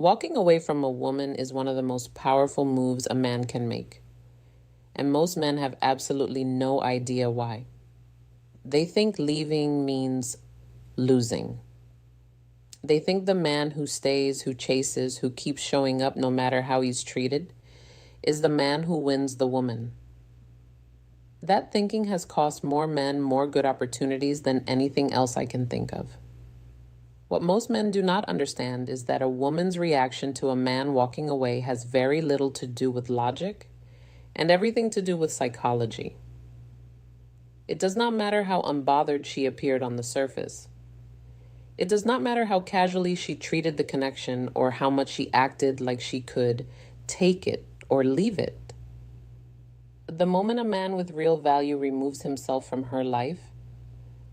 Walking away from a woman is one of the most powerful moves a man can make, and most men have absolutely no idea why. They think leaving means losing. They think the man who stays, who chases, who keeps showing up no matter how he's treated, is the man who wins the woman. That thinking has cost more men more good opportunities than anything else I can think of. What most men do not understand is that a woman's reaction to a man walking away has very little to do with logic and everything to do with psychology. It does not matter how unbothered she appeared on the surface. It does not matter how casually she treated the connection or how much she acted like she could take it or leave it. The moment a man with real value removes himself from her life,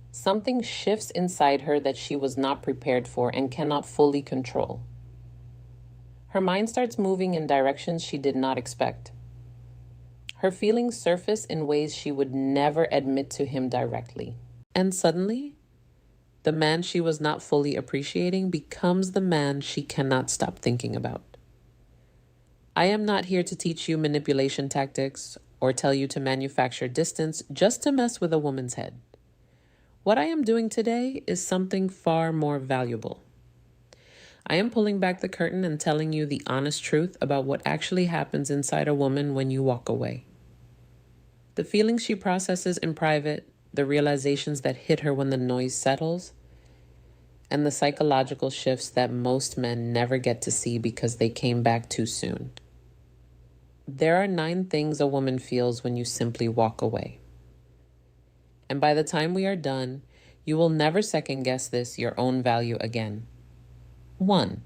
something shifts inside her that she was not prepared for and cannot fully control. Her mind starts moving in directions she did not expect. Her feelings surface in ways she would never admit to him directly. And suddenly, the man she was not fully appreciating becomes the man she cannot stop thinking about. I am not here to teach you manipulation tactics or tell you to manufacture distance just to mess with a woman's head. What I am doing today is something far more valuable. I am pulling back the curtain and telling you the honest truth about what actually happens inside a woman when you walk away. The feelings she processes in private, the realizations that hit her when the noise settles, and the psychological shifts that most men never get to see because they came back too soon. There are 9 things a woman feels when you simply walk away. And by the time we are done, you will never second guess this your own value again. 1.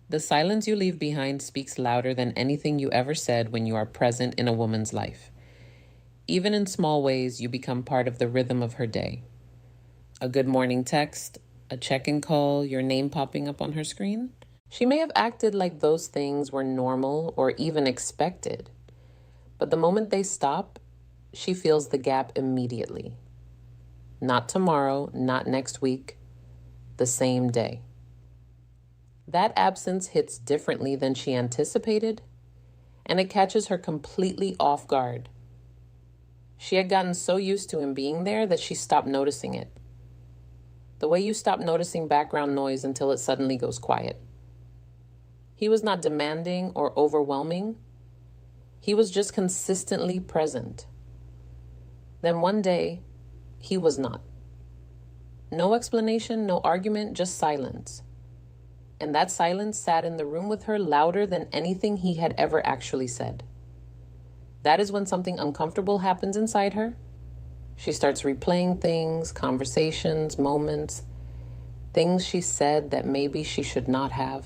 The silence you leave behind speaks louder than anything you ever said when you are present in a woman's life. Even in small ways, you become part of the rhythm of her day. A good morning text, a check-in call, your name popping up on her screen. She may have acted like those things were normal or even expected, but the moment they stop, she feels the gap immediately. Not tomorrow, not next week, the same day. That absence hits differently than she anticipated, and it catches her completely off guard. She had gotten so used to him being there that she stopped noticing it. The way you stop noticing background noise until it suddenly goes quiet. He was not demanding or overwhelming. He was just consistently present. Then one day, he was not. No explanation, no argument, just silence. And that silence sat in the room with her louder than anything he had ever actually said. That is when something uncomfortable happens inside her. She starts replaying things, conversations, moments, things she said that maybe she should not have.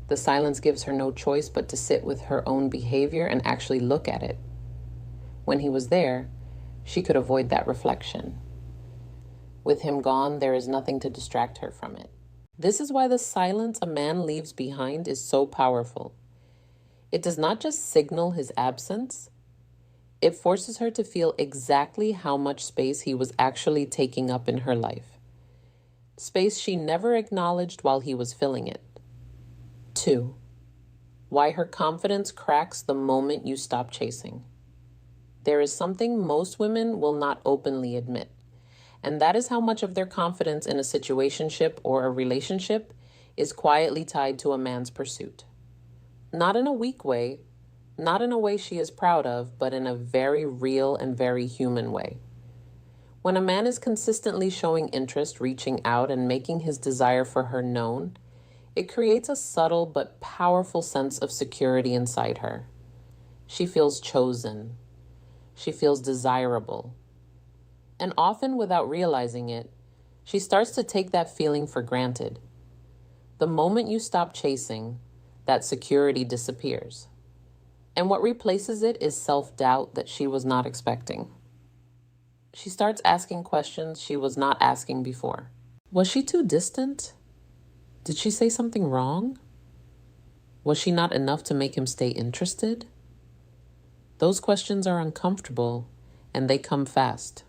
The silence gives her no choice but to sit with her own behavior and actually look at it. When he was there, she could avoid that reflection. With him gone, there is nothing to distract her from it. This is why the silence a man leaves behind is so powerful. It does not just signal his absence. It forces her to feel exactly how much space he was actually taking up in her life. Space she never acknowledged while he was filling it. 2. Why her confidence cracks the moment you stop chasing. There is something most women will not openly admit, and that is how much of their confidence in a situationship or a relationship is quietly tied to a man's pursuit. Not in a weak way, not in a way she is proud of, but in a very real and very human way. When a man is consistently showing interest, reaching out, and making his desire for her known, it creates a subtle but powerful sense of security inside her. She feels chosen. She feels desirable. And often, without realizing it, she starts to take that feeling for granted. The moment you stop chasing, that security disappears. And what replaces it is self-doubt that she was not expecting. She starts asking questions she was not asking before. Was she too distant? Did she say something wrong? Was she not enough to make him stay interested? Those questions are uncomfortable, and they come fast.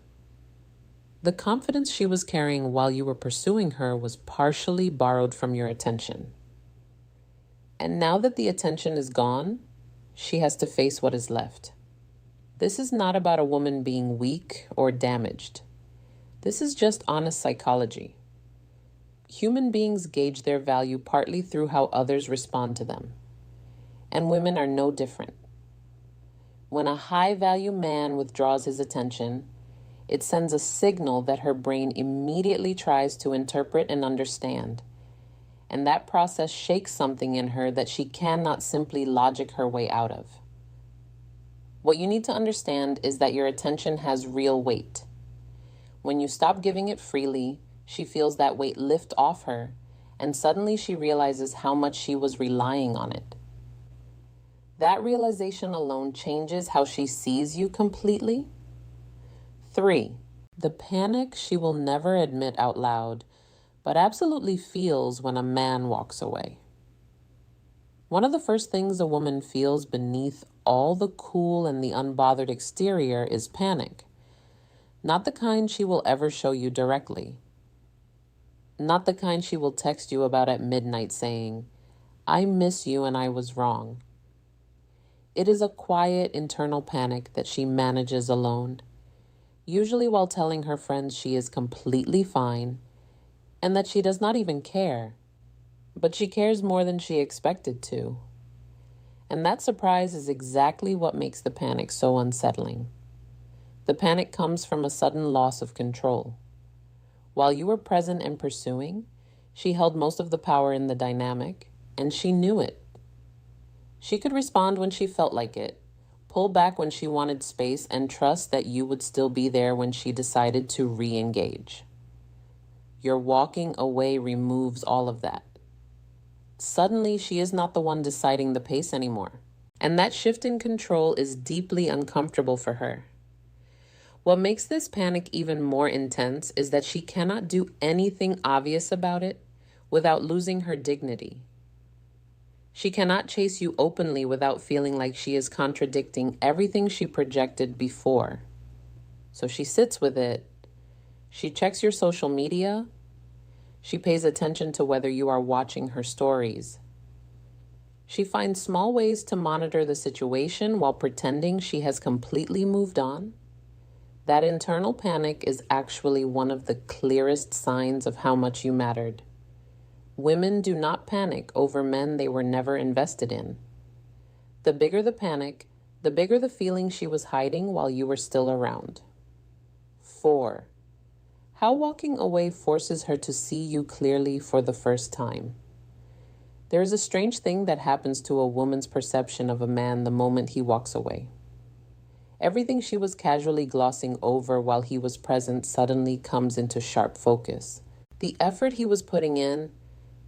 The confidence she was carrying while you were pursuing her was partially borrowed from your attention. And now that the attention is gone, she has to face what is left. This is not about a woman being weak or damaged. This is just honest psychology. Human beings gauge their value partly through how others respond to them. And women are no different. When a high-value man withdraws his attention, it sends a signal that her brain immediately tries to interpret and understand. And that process shakes something in her that she cannot simply logic her way out of. What you need to understand is that your attention has real weight. When you stop giving it freely, she feels that weight lift off her, and suddenly she realizes how much she was relying on it. That realization alone changes how she sees you completely. 3. The panic she will never admit out loud, but absolutely feels when a man walks away. One of the first things a woman feels beneath all the cool and the unbothered exterior is panic. Not the kind she will ever show you directly. Not the kind she will text you about at midnight saying, "I miss you and I was wrong." It is a quiet internal panic that she manages alone, usually while telling her friends she is completely fine and that she does not even care, but she cares more than she expected to. And that surprise is exactly what makes the panic so unsettling. The panic comes from a sudden loss of control. While you were present and pursuing, she held most of the power in the dynamic, and she knew it. She could respond when she felt like it, pull back when she wanted space, and trust that you would still be there when she decided to re-engage. Your walking away removes all of that. Suddenly, she is not the one deciding the pace anymore. And that shift in control is deeply uncomfortable for her. What makes this panic even more intense is that she cannot do anything obvious about it without losing her dignity. She cannot chase you openly without feeling like she is contradicting everything she projected before. So she sits with it. She checks your social media. She pays attention to whether you are watching her stories. She finds small ways to monitor the situation while pretending she has completely moved on. That internal panic is actually one of the clearest signs of how much you mattered. Women do not panic over men they were never invested in. The bigger the panic, the bigger the feeling she was hiding while you were still around. 4. How walking away forces her to see you clearly for the first time. There is a strange thing that happens to a woman's perception of a man the moment he walks away. Everything she was casually glossing over while he was present suddenly comes into sharp focus. The effort he was putting in,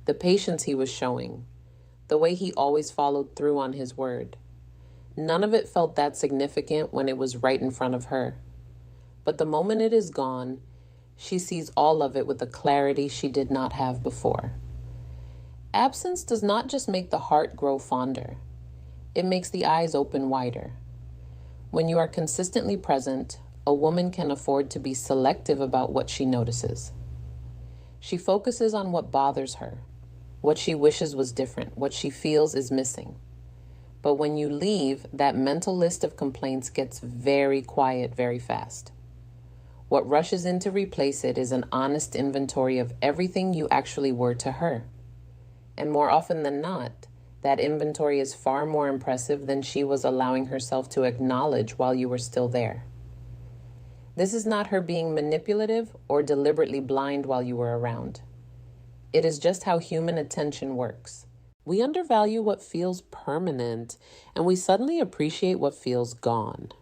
the patience he was showing, the way he always followed through on his word. None of it felt that significant when it was right in front of her. But the moment it is gone, she sees all of it with a clarity she did not have before. Absence does not just make the heart grow fonder. It makes the eyes open wider. When you are consistently present, a woman can afford to be selective about what she notices. She focuses on what bothers her, what she wishes was different, what she feels is missing. But when you leave, that mental list of complaints gets very quiet very fast. What rushes in to replace it is an honest inventory of everything you actually were to her. And more often than not, that inventory is far more impressive than she was allowing herself to acknowledge while you were still there. This is not her being manipulative or deliberately blind while you were around. It is just how human attention works. We undervalue what feels permanent, and we suddenly appreciate what feels gone.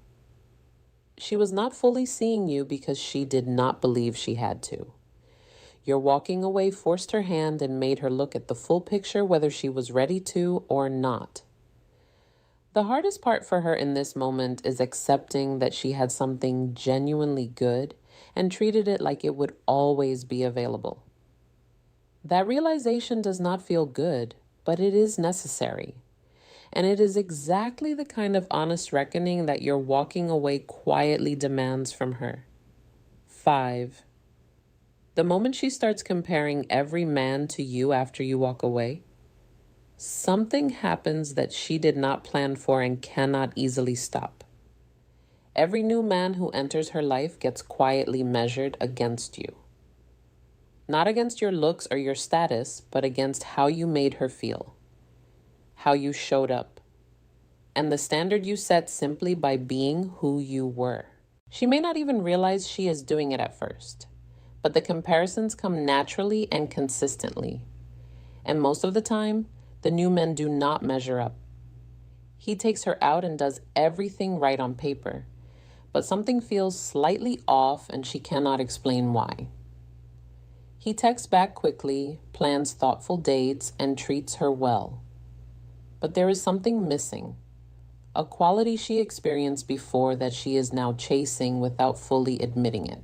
She was not fully seeing you because she did not believe she had to. Your walking away forced her hand and made her look at the full picture whether she was ready to or not. The hardest part for her in this moment is accepting that she had something genuinely good and treated it like it would always be available. That realization does not feel good, but it is necessary. And it is exactly the kind of honest reckoning that your walking away quietly demands from her. 5. The moment she starts comparing every man to you after you walk away, Something happens that she did not plan for and cannot easily stop. Every new man who enters her life gets quietly measured against you. Not against your looks or your status, but against how you made her feel, how you showed up, and the standard you set simply by being who you were. She may not even realize she is doing it at first, but the comparisons come naturally and consistently. And most of the time, the new men do not measure up. He takes her out and does everything right on paper, but something feels slightly off and she cannot explain why. He texts back quickly, plans thoughtful dates, and treats her well. But there is something missing, a quality she experienced before that she is now chasing without fully admitting it.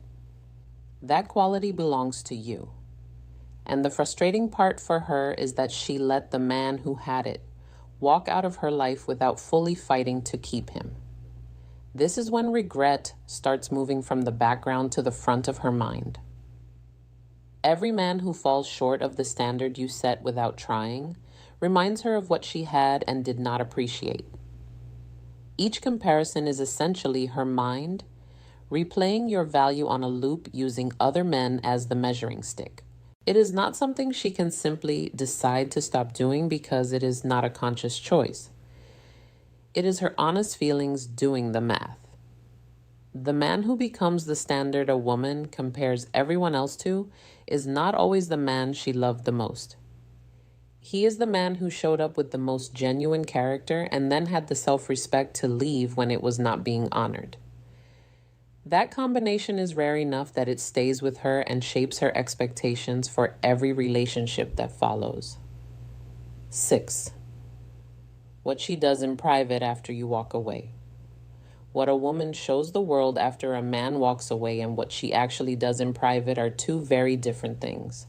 That quality belongs to you. And the frustrating part for her is that she let the man who had it walk out of her life without fully fighting to keep him. This is when regret starts moving from the background to the front of her mind. Every man who falls short of the standard you set without trying reminds her of what she had and did not appreciate. Each comparison is essentially her mind replaying your value on a loop using other men as the measuring stick. It is not something she can simply decide to stop doing because it is not a conscious choice. It is her honest feelings doing the math. The man who becomes the standard a woman compares everyone else to is not always the man she loved the most. He is the man who showed up with the most genuine character and then had the self-respect to leave when it was not being honored. That combination is rare enough that it stays with her and shapes her expectations for every relationship that follows. 6. What she does in private after you walk away. What a woman shows the world after a man walks away and what she actually does in private are two very different things.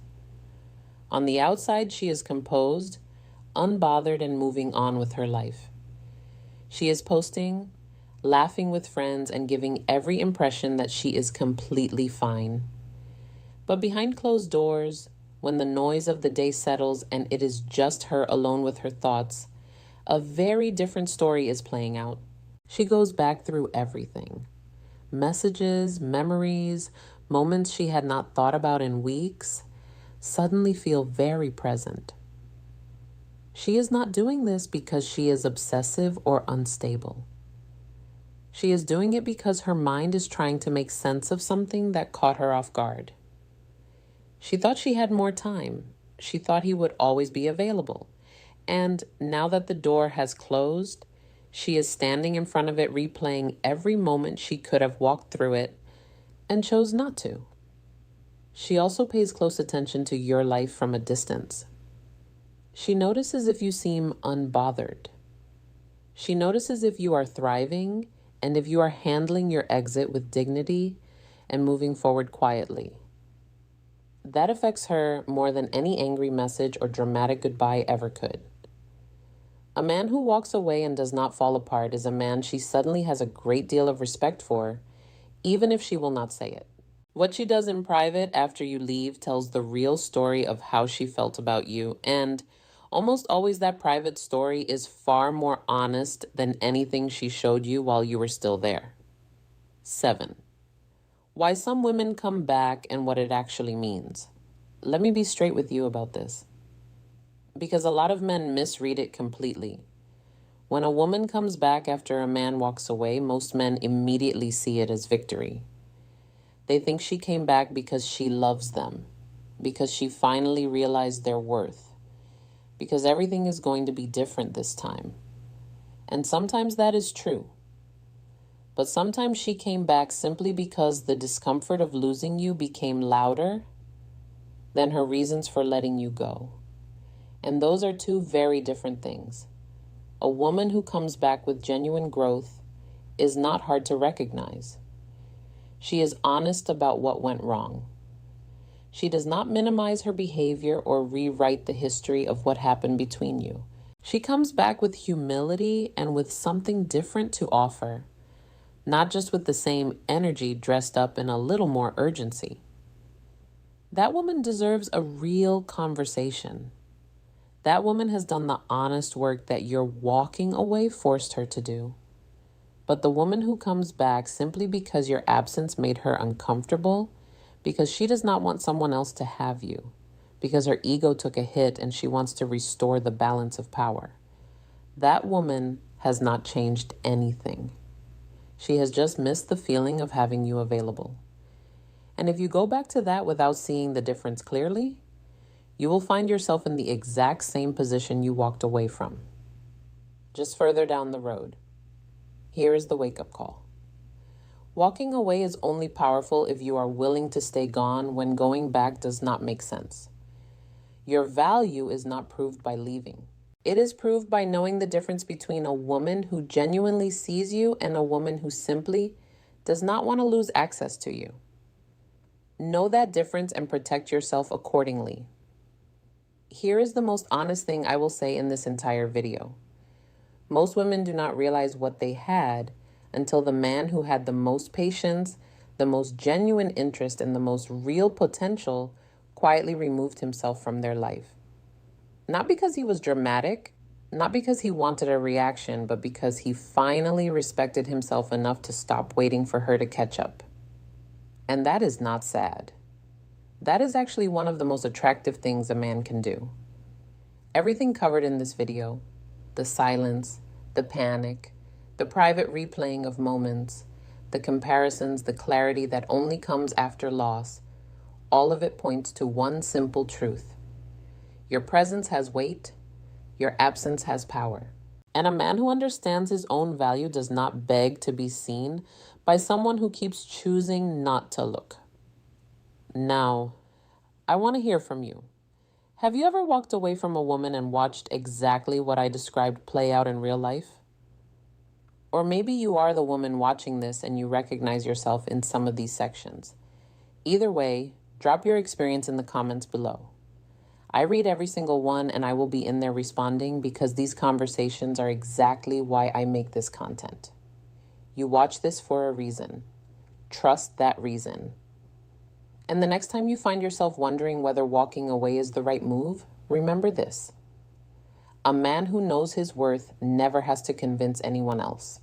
On the outside, she is composed, unbothered, and moving on with her life. She is posting, laughing with friends, and giving every impression that she is completely fine. But behind closed doors, when the noise of the day settles and it is just her alone with her thoughts, a very different story is playing out. She goes back through everything. Messages, memories, moments she had not thought about in weeks, suddenly feel very present. She is not doing this because she is obsessive or unstable. She is doing it because her mind is trying to make sense of something that caught her off guard. She thought she had more time. She thought he would always be available. And now that the door has closed, she is standing in front of it replaying every moment she could have walked through it and chose not to. She also pays close attention to your life from a distance. She notices if you seem unbothered. She notices if you are thriving and if you are handling your exit with dignity and moving forward quietly. That affects her more than any angry message or dramatic goodbye ever could. A man who walks away and does not fall apart is a man she suddenly has a great deal of respect for, even if she will not say it. What she does in private after you leave tells the real story of how she felt about you, and almost always that private story is far more honest than anything she showed you while you were still there. 7. Why some women come back and what it actually means. Let me be straight with you about this, because a lot of men misread it completely. When a woman comes back after a man walks away, most men immediately see it as victory. They think she came back because she loves them, because she finally realized their worth, because everything is going to be different this time. And sometimes that is true. But sometimes she came back simply because the discomfort of losing you became louder than her reasons for letting you go. And those are two very different things. A woman who comes back with genuine growth is not hard to recognize. She is honest about what went wrong. She does not minimize her behavior or rewrite the history of what happened between you. She comes back with humility and with something different to offer, not just with the same energy dressed up in a little more urgency. That woman deserves a real conversation. That woman has done the honest work that your walking away forced her to do. But the woman who comes back simply because your absence made her uncomfortable, because she does not want someone else to have you, because her ego took a hit and she wants to restore the balance of power, that woman has not changed anything. She has just missed the feeling of having you available. And if you go back to that without seeing the difference clearly, you will find yourself in the exact same position you walked away from, just further down the road. Here is the wake-up call. Walking away is only powerful if you are willing to stay gone when going back does not make sense. Your value is not proved by leaving. It is proved by knowing the difference between a woman who genuinely sees you and a woman who simply does not want to lose access to you. Know that difference and protect yourself accordingly. Here is the most honest thing I will say in this entire video. Most women do not realize what they had until the man who had the most patience, the most genuine interest, and the most real potential quietly removed himself from their life. Not because he was dramatic, not because he wanted a reaction, but because he finally respected himself enough to stop waiting for her to catch up. And that is not sad. That is actually one of the most attractive things a man can do. Everything covered in this video, the silence, the panic, the private replaying of moments, the comparisons, the clarity that only comes after loss, all of it points to one simple truth. Your presence has weight, your absence has power. And a man who understands his own value does not beg to be seen by someone who keeps choosing not to look. Now, I want to hear from you. Have you ever walked away from a woman and watched exactly what I described play out in real life? Or maybe you are the woman watching this and you recognize yourself in some of these sections. Either way, drop your experience in the comments below. I read every single one and I will be in there responding because these conversations are exactly why I make this content. You watch this for a reason. Trust that reason. And the next time you find yourself wondering whether walking away is the right move, remember this. A man who knows his worth never has to convince anyone else.